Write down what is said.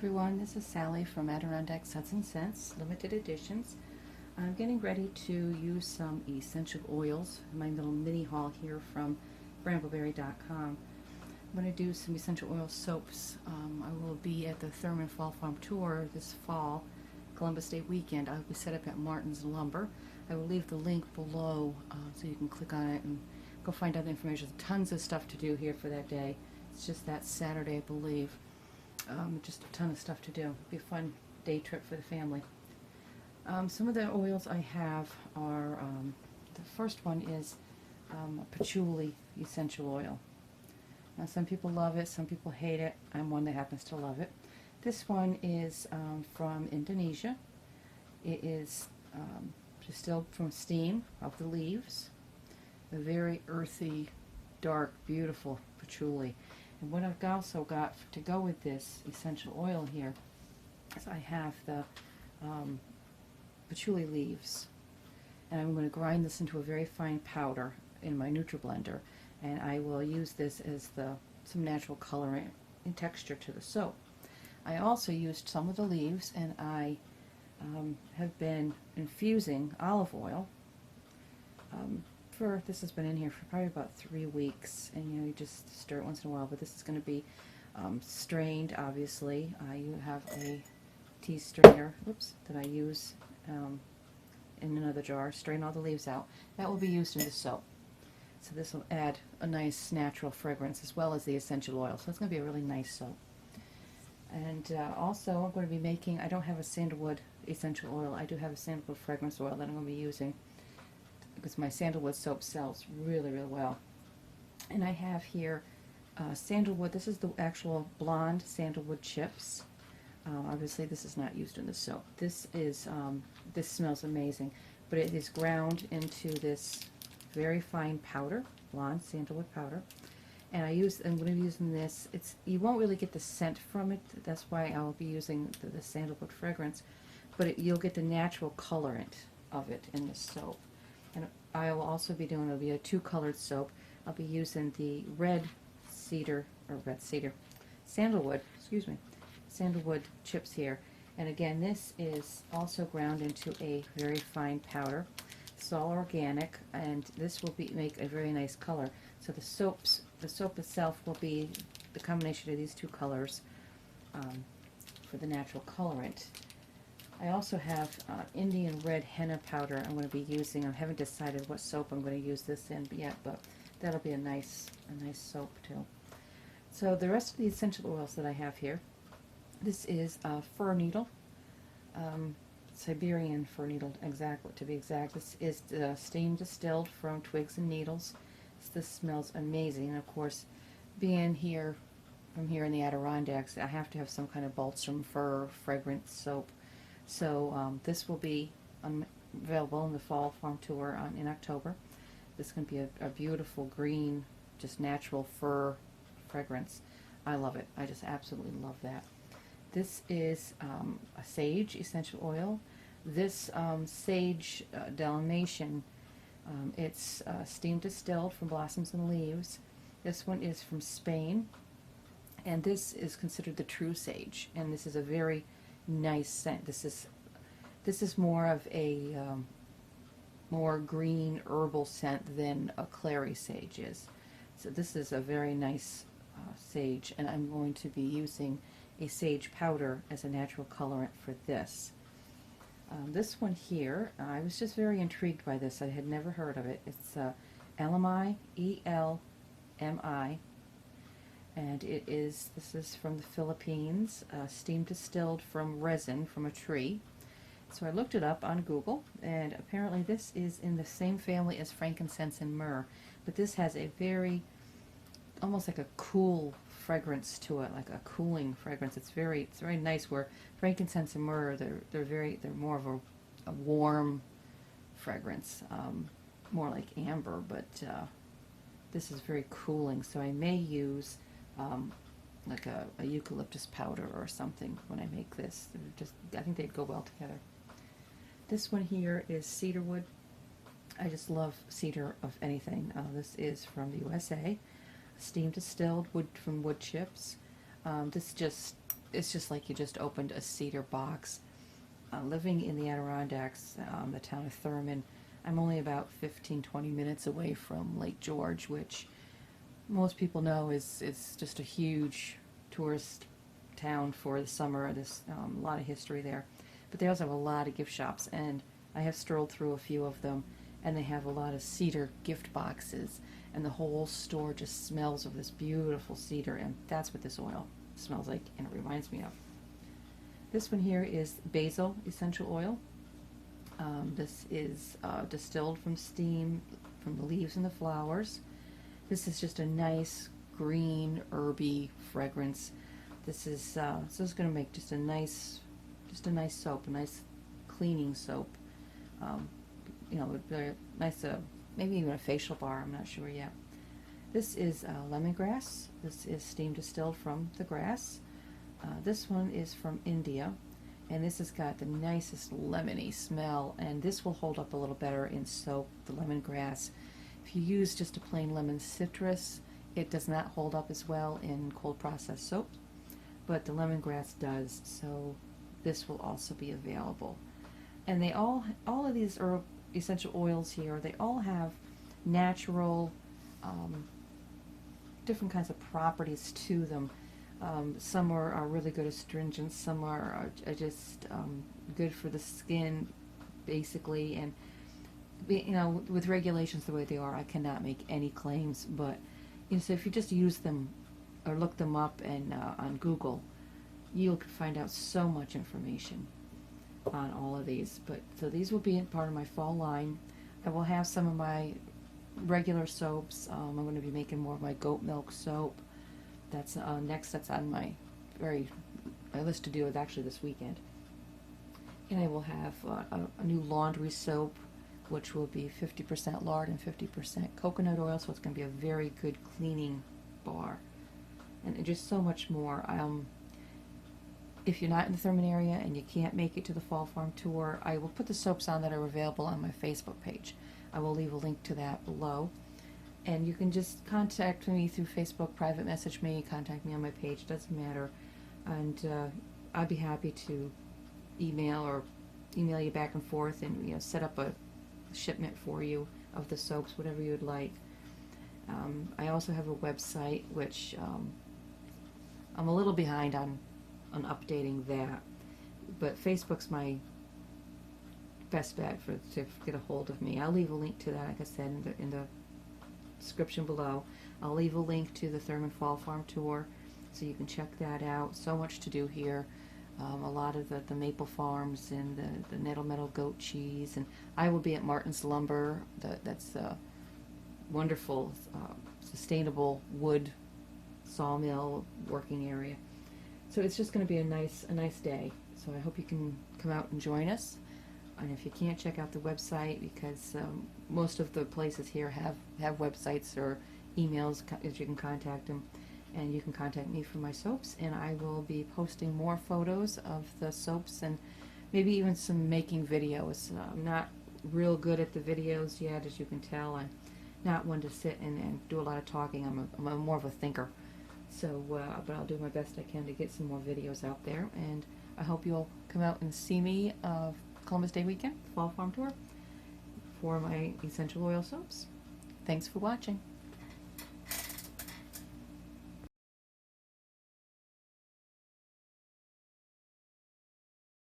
everyone, this is Sally from Adirondack Suds and Scents, limited editions. I'm getting ready to use some essential oils, my little mini haul here from Brambleberry.com. I'm going to do some essential oil soaps. I will be at the Thurman Fall Farm Tour this fall, Columbus Day weekend. I will be set up at Martin's Lumber. I will leave the link below so you can click on it and go find out the information. There's tons of stuff to do here for that day. It's just that Saturday, I believe. Just a ton of stuff to do. It'll be a fun day trip for the family. Some of the oils I have are, the first one is patchouli essential oil. Now some people love it, some people hate it. I'm one that happens to love it. This one is from Indonesia. It is distilled from steam of the leaves. A very earthy, dark, beautiful patchouli. And what I've also got to go with this essential oil here is I have the patchouli leaves. And I'm going to grind this into a very fine powder in my NutriBlender. And I will use this as some natural colorant and texture to the soap. I also used some of the leaves, and I have been infusing olive oil. This has been in here for probably about 3 weeks, and you just stir it once in a while, but this is going to be strained, obviously. You have a tea strainer, that I use in another jar. Strain all the leaves out. That will be used in the soap. So this will add a nice natural fragrance as well as the essential oil. So it's going to be a really nice soap. And also I'm going to be making, I don't have a sandalwood essential oil. I do have a sandalwood fragrance oil that I'm going to be using, because my sandalwood soap sells really, really well. And I have here sandalwood. This is the actual blonde sandalwood chips. Obviously this is not used in the soap. This smells amazing, but it is ground into this very fine powder, blonde sandalwood powder. And I'm going to be using this. You won't really get the scent from it. That's why I'll be using the sandalwood fragrance, but you'll get the natural colorant of it in the soap. And I will also be doing, it'll be a 2-colored soap. I'll be using the sandalwood chips here. And again, this is also ground into a very fine powder. It's all organic, and this will make a very nice color. So the soap itself will be the combination of these 2 colors for the natural colorant. I also have Indian red henna powder I'm going to be using. I haven't decided what soap I'm going to use this in yet, but that'll be a nice soap too. So the rest of the essential oils that I have here, this is fir needle, Siberian fir needle, to be exact. This is steam distilled from twigs and needles. This smells amazing. And of course, being here in the Adirondacks, I have to have some kind of balsam fir fragrance soap. So this will be available in the Fall Farm Tour in October. This is going to be a beautiful green, just natural fir fragrance. I love it. I just absolutely love that. This is a sage essential oil. This sage Dalmatian, it's steam distilled from blossoms and leaves. This one is from Spain, and this is considered the true sage. And this is a very nice scent. This is more of a more green herbal scent than a clary sage is. So this is a very nice sage, and I'm going to be using a sage powder as a natural colorant for this. This one here, I was just very intrigued by this. I had never heard of it. It's Elmi, E-L-M-I, and this is from the Philippines, steam distilled from resin from a tree. So I looked it up on Google, and apparently this is in the same family as frankincense and myrrh, but this has a very, almost like a cool fragrance to it, like a cooling fragrance. It's very nice. Where frankincense and myrrh, they're more of a warm fragrance, more like amber, but this is very cooling. So I may use like a eucalyptus powder or something when I make this. I think they'd go well together. This one here is cedarwood. I just love cedar of anything. This is from the USA. Steam distilled wood from wood chips. This just it's just like you just opened a cedar box. Living in the Adirondacks, the town of Thurman, I'm only about 15-20 minutes away from Lake George, which most people know is just a huge tourist town for the summer. There's a lot of history there. But they also have a lot of gift shops, and I have strolled through a few of them, and they have a lot of cedar gift boxes, and the whole store just smells of this beautiful cedar, and that's what this oil smells like, and it reminds me of. This one here is basil essential oil. This is distilled from steam from the leaves and the flowers. This is just a nice green herby fragrance. This is going to make just a nice soap, a nice cleaning soap. Very nice, maybe even a facial bar. I'm not sure yet. This is lemongrass. This is steam distilled from the grass. This one is from India, and this has got the nicest lemony smell, and this will hold up a little better in soap, the lemongrass. If you use just a plain lemon citrus, it does not hold up as well in cold processed soap, but the lemongrass does, so this will also be available. And they all of these essential oils here, they all have natural, different kinds of properties to them. Some are really good astringents, some are just good for the skin, basically. And with regulations the way they are, I cannot make any claims. But so if you just use them or look them up and on Google, you'll find out so much information on all of these. But so these will be part of my fall line. I will have some of my regular soaps. I'm going to be making more of my goat milk soap. That's next. That's on my list to do is actually this weekend. And I will have a new laundry soap, which will be 50% lard and 50% coconut oil. So it's going to be a very good cleaning bar, and just so much more. If you're not in the Thurman area and you can't make it to the Fall Farm Tour, I will put the soaps on that are available on my Facebook page. I will leave a link to that below. And you can just contact me through Facebook, private message me, contact me on my page, doesn't matter. And I'd be happy to email you back and forth and set up a shipment for you of the soaps, whatever you would like. I also have a website, which I'm a little behind on updating that. But Facebook's my best bet to get a hold of me. I'll leave a link to that, like I said, in the description below. I'll leave a link to the Thurman Fall Farm Tour so you can check that out. So much to do here. A lot of the maple farms and the nettle metal goat cheese, and I will be at Martin's Lumber. That's a wonderful sustainable wood sawmill working area. So it's just going to be a nice day. So I hope you can come out and join us. And if you can't, check out the website, because most of the places here have websites or emails that you can contact them. And you can contact me for my soaps, and I will be posting more photos of the soaps and maybe even some making videos. I'm not real good at the videos yet, as you can tell. I'm not one to sit and do a lot of talking. I'm more of a thinker. So, but I'll do my best I can to get some more videos out there, and I hope you'll come out and see me Columbus Day weekend, Fall Farm Tour, for my essential oil soaps. Thanks for watching.